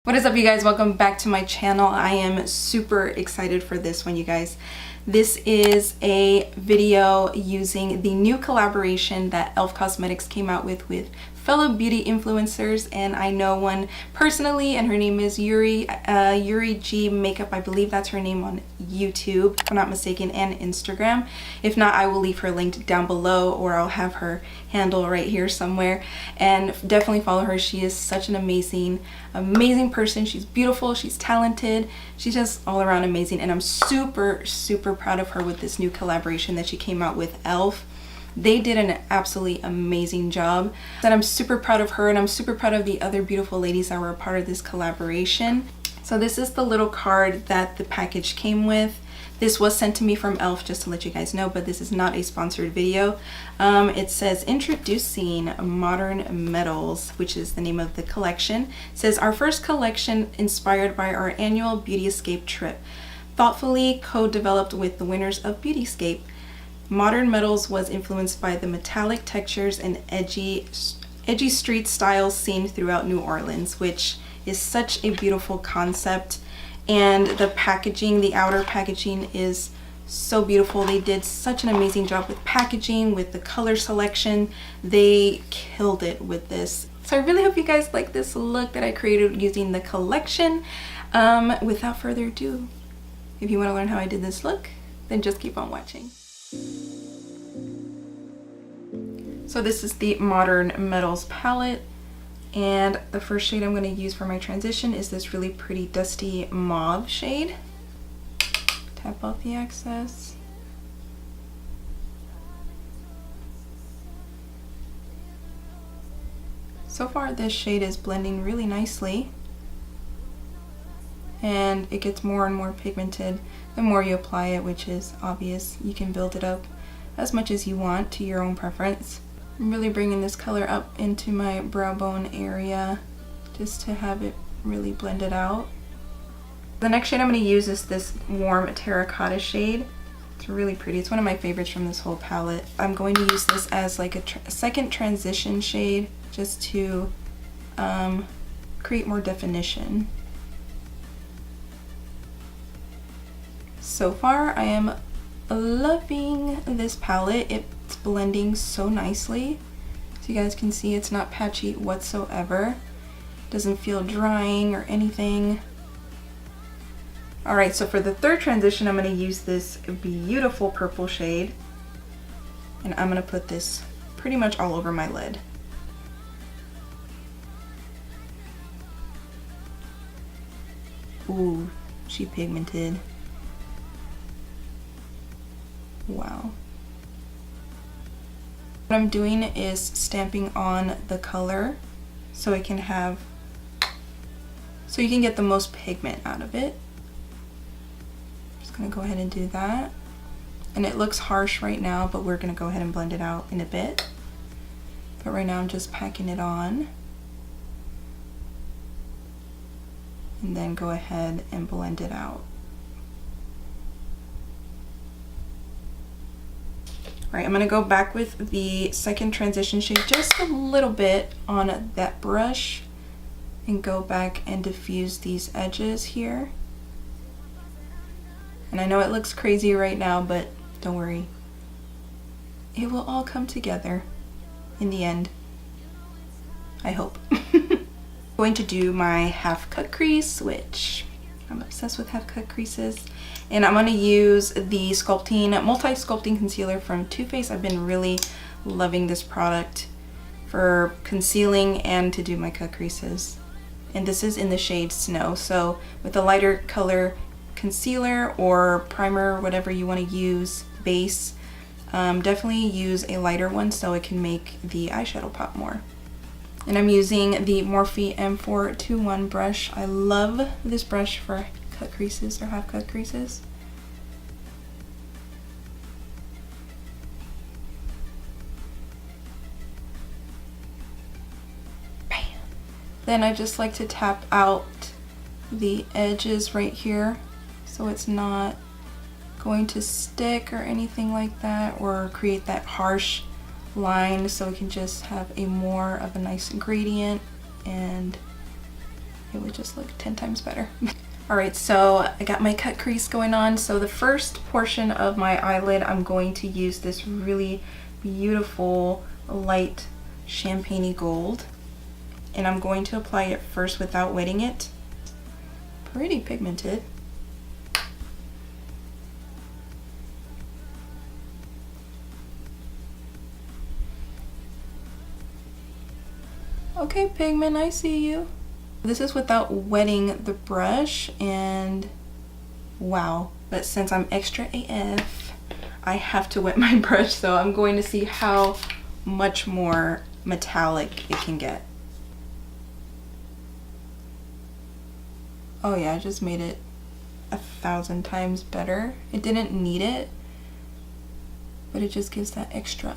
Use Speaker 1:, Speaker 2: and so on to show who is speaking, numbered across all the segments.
Speaker 1: What is up, you guys? Welcome back to my channel. I am super excited for this one, you guys. This is a video using the new collaboration that e.l.f. Cosmetics came out with fellow beauty influencers, and I know one personally, and her name is Yuri G Makeup. I believe that's her name on YouTube, if I'm not mistaken, and Instagram. If not, I will leave her linked down below, or I'll have her handle right here somewhere. And definitely follow her. She is such an amazing person. She's beautiful, she's talented, she's just all around amazing, and I'm super proud of her with this new collaboration that she came out with e.l.f. They did an absolutely amazing job, and I'm super proud of her, and I'm super proud of the other beautiful ladies that were a part of this collaboration. So this is the little card that the package came with. This was sent to me from e.l.f., just to let you guys know, but this is not a sponsored video. It says, introducing Modern Metals, which is the name of the collection. It says, our first collection inspired by our annual Beauty Escape trip, thoughtfully co-developed with the winners of Beauty Escape. Modern Metals was influenced by the metallic textures and edgy street styles seen throughout New Orleans, which is such a beautiful concept. And the packaging, the outer packaging, is so beautiful. They did such an amazing job with packaging, with the color selection. They killed it with this. So I really hope you guys like this look that I created using the collection. Without further ado, if you want to learn how I did this look, then just keep on watching. So this is the Modern Metals palette, and the first shade I'm going to use for my transition is this really pretty dusty mauve shade. Tap off the excess. So far this shade is blending really nicely, and it gets more and more pigmented the more you apply it, which is obvious. You can build it up as much as you want to your own preference. I'm really bringing this color up into my brow bone area just to have it really blended out. The next shade I'm going to use is this warm terracotta shade. It's really pretty. It's one of my favorites from this whole palette. I'm going to use this as like a second transition shade just to create more definition. So far I am loving this palette. It's blending so nicely. So you guys can see it's not patchy whatsoever. Doesn't feel drying or anything. Alright, so for the third transition I'm going to use this beautiful purple shade, and I'm going to put this pretty much all over my lid. Ooh, she pigmented. Wow. What I'm doing is stamping on the color so it can have, so you can get the most pigment out of it. Just gonna go ahead and do that. And it looks harsh right now, but we're gonna go ahead and blend it out in a bit. But right now I'm just packing it on. And then go ahead and blend it out. Alright, I'm going to go back with the second transition shade just a little bit on that brush and go back and diffuse these edges here. And I know it looks crazy right now, but don't worry. It will all come together in the end. I hope. Going to do my half cut crease, which I'm obsessed with half cut creases. And I'm going to use the multi-sculpting concealer from Too Faced. I've been really loving this product for concealing and to do my cut creases. And this is in the shade Snow. So with a lighter color concealer or primer, whatever you want to use, base, definitely use a lighter one so it can make the eyeshadow pop more. And I'm using the Morphe M421 brush. I love this brush for cut creases or half cut creases. Bam. Then I just like to tap out the edges right here so it's not going to stick or anything like that, or create that harsh line, so we can just have a more of a nice gradient and it would just look 10 times better. Alright, so I got my cut crease going on. So the first portion of my eyelid, I'm going to use this really beautiful light champagne-y gold. And I'm going to apply it first without wetting it. Pretty pigmented. Okay, pigment, I see you. This is without wetting the brush, and wow. But since I'm extra AF, I have to wet my brush, so I'm going to see how much more metallic it can get. Oh yeah, I just made it 1,000 times better. It didn't need it, but it just gives that extra.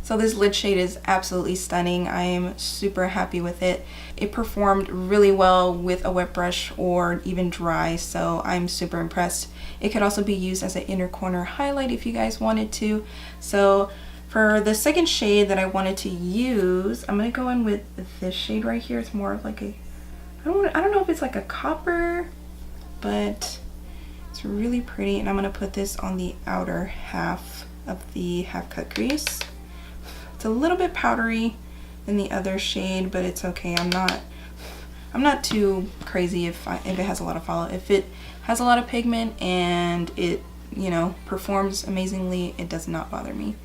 Speaker 1: So this lid shade is absolutely stunning. I am super happy with it. It performed really well with a wet brush or even dry, so I'm super impressed. It could also be used as an inner corner highlight if you guys wanted to. So for the second shade that I wanted to use, I'm gonna go in with this shade right here. It's more of like a, I don't know if it's like a copper, but it's really pretty. And I'm gonna put this on the outer half of the half cut crease. It's a little bit powdery than the other shade, but it's okay. I'm not too crazy if it has a lot of fallout. If it has a lot of pigment and it, you know, performs amazingly, it does not bother me.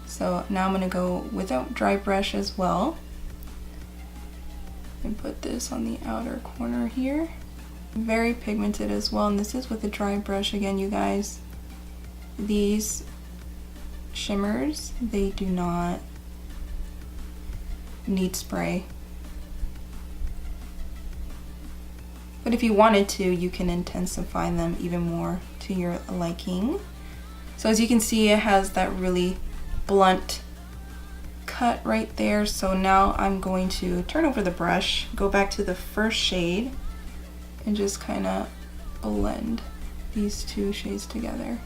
Speaker 1: So now I'm gonna go with a dry brush as well and put this on the outer corner here. Very pigmented as well, and this is with a dry brush again, you guys. These shimmers, they do not need spray. But if you wanted to, you can intensify them even more to your liking. So as you can see, it has that really blunt cut right there. So now I'm going to turn over the brush, go back to the first shade, and just kind of blend these two shades together.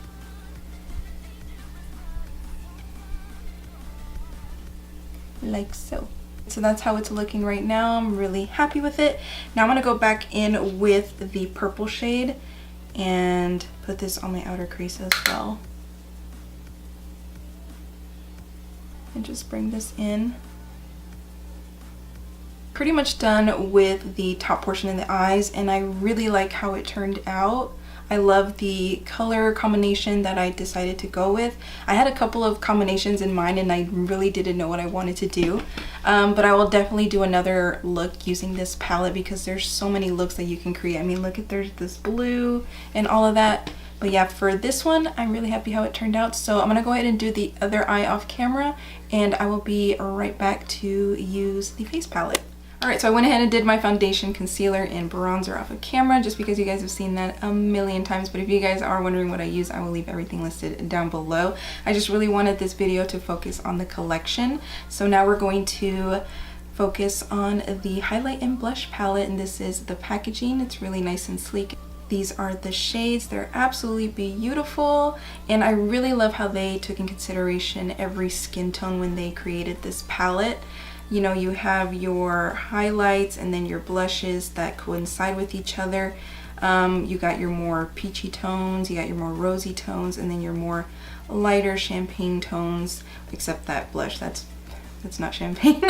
Speaker 1: Like so. So that's how it's looking right now. I'm really happy with it. Now I'm gonna go back in with the purple shade and put this on my outer crease as well. And just bring this in. Pretty much done with the top portion of the eyes, and I really like how it turned out. I love the color combination that I decided to go with. I had a couple of combinations in mind and I really didn't know what I wanted to do. But I will definitely do another look using this palette because there's so many looks that you can create. I mean, look at, there's this blue and all of that. But yeah, for this one, I'm really happy how it turned out. So I'm gonna go ahead and do the other eye off camera, and I will be right back to use the face palette. Alright, so I went ahead and did my foundation, concealer, and bronzer off of camera just because you guys have seen that a million times. But if you guys are wondering what I use, I will leave everything listed down below. I just really wanted this video to focus on the collection. So now we're going to focus on the highlight and blush palette, and this is the packaging. It's really nice and sleek. These are the shades. They're absolutely beautiful, and I really love how they took in consideration every skin tone when they created this palette. You know, you have your highlights and then your blushes that coincide with each other. You got your more peachy tones, you got your more rosy tones, and then your more lighter champagne tones, except that blush, that's not champagne,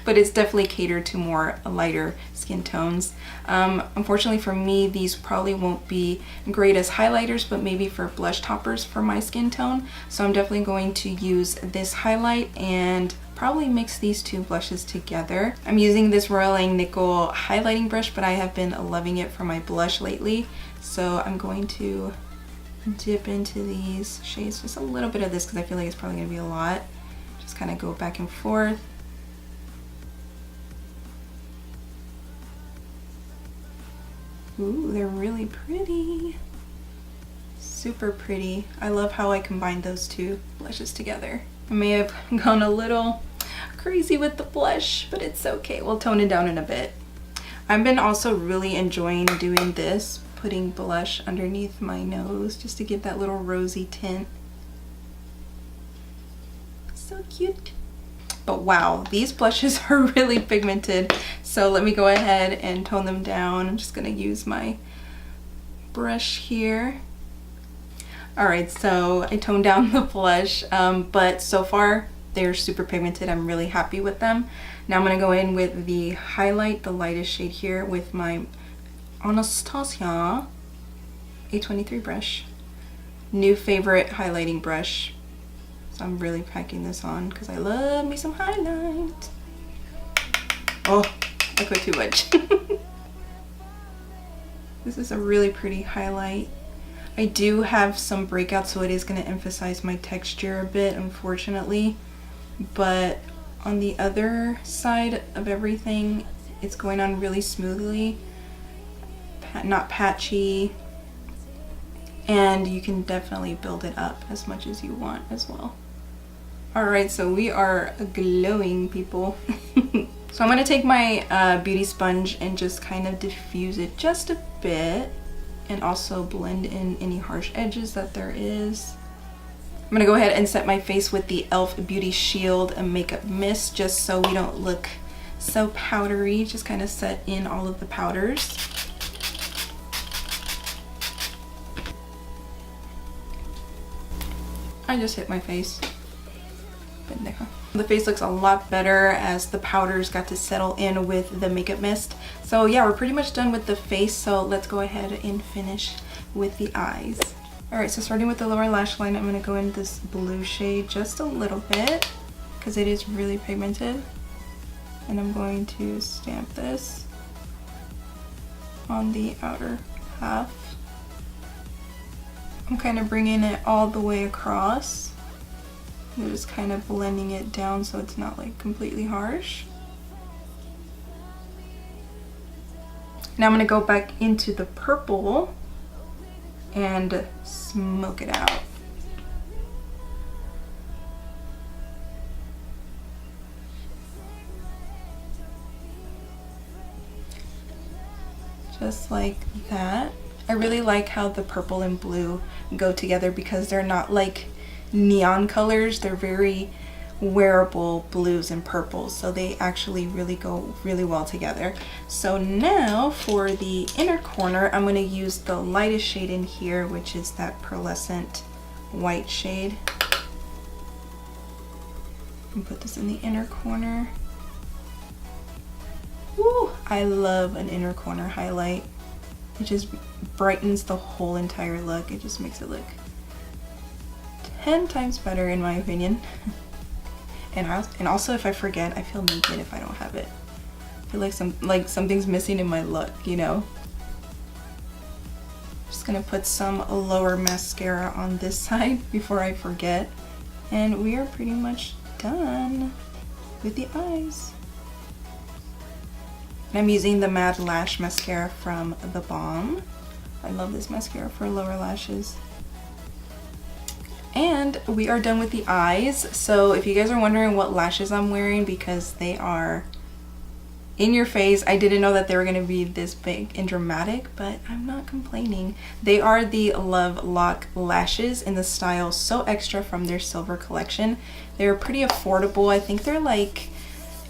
Speaker 1: but it's definitely catered to more lighter skin tones. Unfortunately for me, these probably won't be great as highlighters, but maybe for blush toppers for my skin tone. So I'm definitely going to use this highlight and probably mix these two blushes together. I'm using this Royal Nickel highlighting brush, but I have been loving it for my blush lately. So I'm going to dip into these shades, just a little bit of this because I feel like it's probably gonna be a lot. Just kind of go back and forth. Ooh, they're really pretty. Super pretty. I love how I combined those two blushes together. I may have gone a little crazy with the blush, but it's okay. We'll tone it down in a bit. I've been also really enjoying doing this, putting blush underneath my nose just to give that little rosy tint. So cute. But wow, these blushes are really pigmented. So let me go ahead and tone them down. I'm just gonna use my brush here. All right, so I toned down the blush, but so far they're super pigmented. I'm really happy with them. Now I'm gonna go in with the highlight, the lightest shade here, with my Anastasia A23 brush. New favorite highlighting brush. So I'm really packing this on because I love me some highlight. Oh, I put too much. This is a really pretty highlight. I do have some breakouts, so it is going to emphasize my texture a bit, unfortunately. But on the other side of everything, it's going on really smoothly, not patchy, and you can definitely build it up as much as you want as well. Alright, so we are glowing, people. So I'm going to take my beauty sponge and just kind of diffuse it just a bit, and also blend in any harsh edges that there is. I'm going to go ahead and set my face with the e.l.f. Beauty Shield and Makeup Mist, just so we don't look so powdery. Just kind of set in all of the powders. I just hit my face. The face looks a lot better as the powders got to settle in with the makeup mist. So yeah, we're pretty much done with the face, so let's go ahead and finish with the eyes. Alright, so starting with the lower lash line, I'm going to go in this blue shade just a little bit because it is really pigmented. And I'm going to stamp this on the outer half. I'm kind of bringing it all the way across. I'm just kind of blending it down so it's not like completely harsh. Now I'm going to go back into the purple and smoke it out. Just like that. I really like how the purple and blue go together because they're not like neon colors. They're very wearable blues and purples, so they actually really go really well together. So now for the inner corner, I'm going to use the lightest shade in here, which is that pearlescent white shade, and put this in the inner corner. Woo! I love an inner corner highlight. It just brightens the whole entire look. It just makes it look 10 times better in my opinion. And also, if I forget, I feel naked if I don't have it. I feel like something's missing in my look, you know. Just gonna put some lower mascara on this side before I forget, and we are pretty much done with the eyes. And I'm using the Mad Lash mascara from The Balm. I love this mascara for lower lashes. And we are done with the eyes. So if you guys are wondering what lashes I'm wearing, because they are in your face, I didn't know that they were going to be this big and dramatic, but I'm not complaining. They are the Love Lock lashes in the style So Extra from their silver collection. They're pretty affordable. I think they're like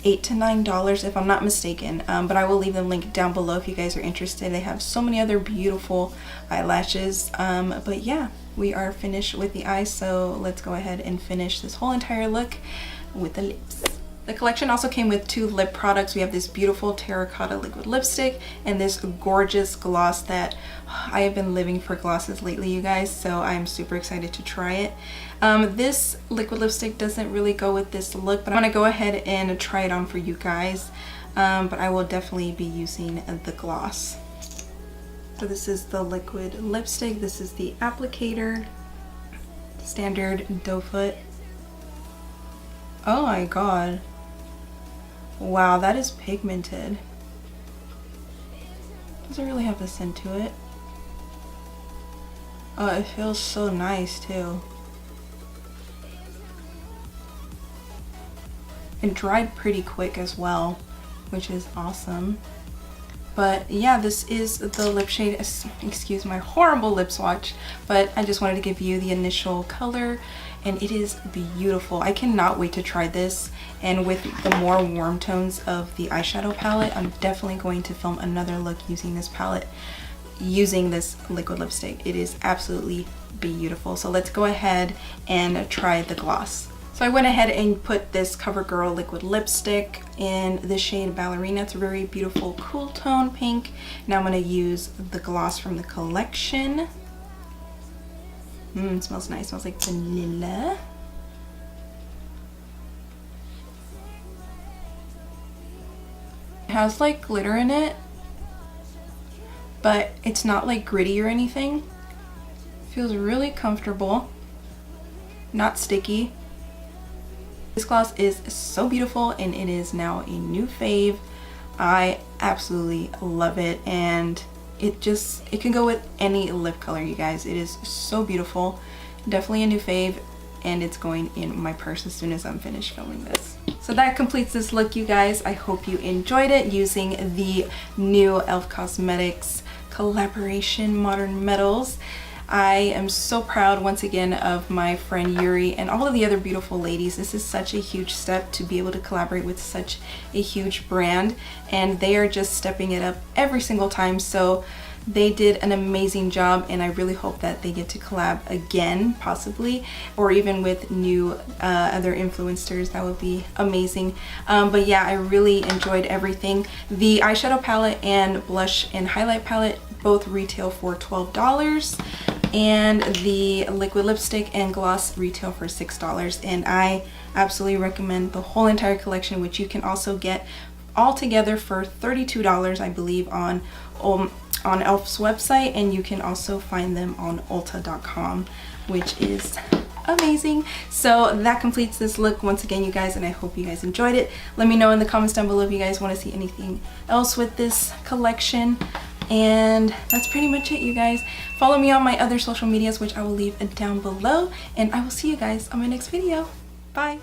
Speaker 1: $8 to $9 if I'm not mistaken, but I will leave the link down below if you guys are interested. They have so many other beautiful eyelashes, but yeah, we are finished with the eyes, so let's go ahead and finish this whole entire look with the lips. The collection also came with 2 lip products. We have this beautiful terracotta liquid lipstick and this gorgeous gloss that I have been living for glosses lately, you guys, so I'm super excited to try it. This liquid lipstick doesn't really go with this look, but I'm going to go ahead and try it on for you guys, but I will definitely be using the gloss. So this is the liquid lipstick, this is the applicator, standard doe foot. Oh my god. Wow, that is pigmented. Doesn't really have a scent to it. Oh, it feels so nice too. It dried pretty quick as well, which is awesome. But yeah, this is the lip shade. Excuse my horrible lip swatch, but I just wanted to give you the initial color, and it is beautiful. I cannot wait to try this. And with the more warm tones of the eyeshadow palette, I'm definitely going to film another look using this palette, using this liquid lipstick. It is absolutely beautiful. So let's go ahead and try the gloss. So I went ahead and put this CoverGirl liquid lipstick in the shade Ballerina. It's a very beautiful cool tone pink. Now I'm going to use the gloss from the collection. It smells nice. It smells like vanilla. It has like glitter in it, but it's not like gritty or anything. It feels really comfortable, not sticky. This gloss is so beautiful, and it is now a new fave. I absolutely love it, and it can go with any lip color, you guys. It is so beautiful. Definitely a new fave, and it's going in my purse as soon as I'm finished filming this. So that completes this look, you guys. I hope you enjoyed it using the new e.l.f. Cosmetics collaboration Modern Metals. I am so proud once again of my friend Yuri and all of the other beautiful ladies. This is such a huge step to be able to collaborate with such a huge brand, and they are just stepping it up every single time. So they did an amazing job, and I really hope that they get to collab again, possibly, or even with new other influencers. That would be amazing. But yeah, I really enjoyed everything. The eyeshadow palette and blush and highlight palette both retail for $12, and the liquid lipstick and gloss retail for $6. And I absolutely recommend the whole entire collection, which you can also get all together for $32, I believe, on e.l.f.'s website, and you can also find them on ulta.com, which is amazing. So that completes this look once again, you guys, and I hope you guys enjoyed it. Let me know in the comments down below if you guys want to see anything else with this collection. And that's pretty much it, you guys. Follow me on my other social medias, which I will leave down below, and I will see you guys on my next video. Bye.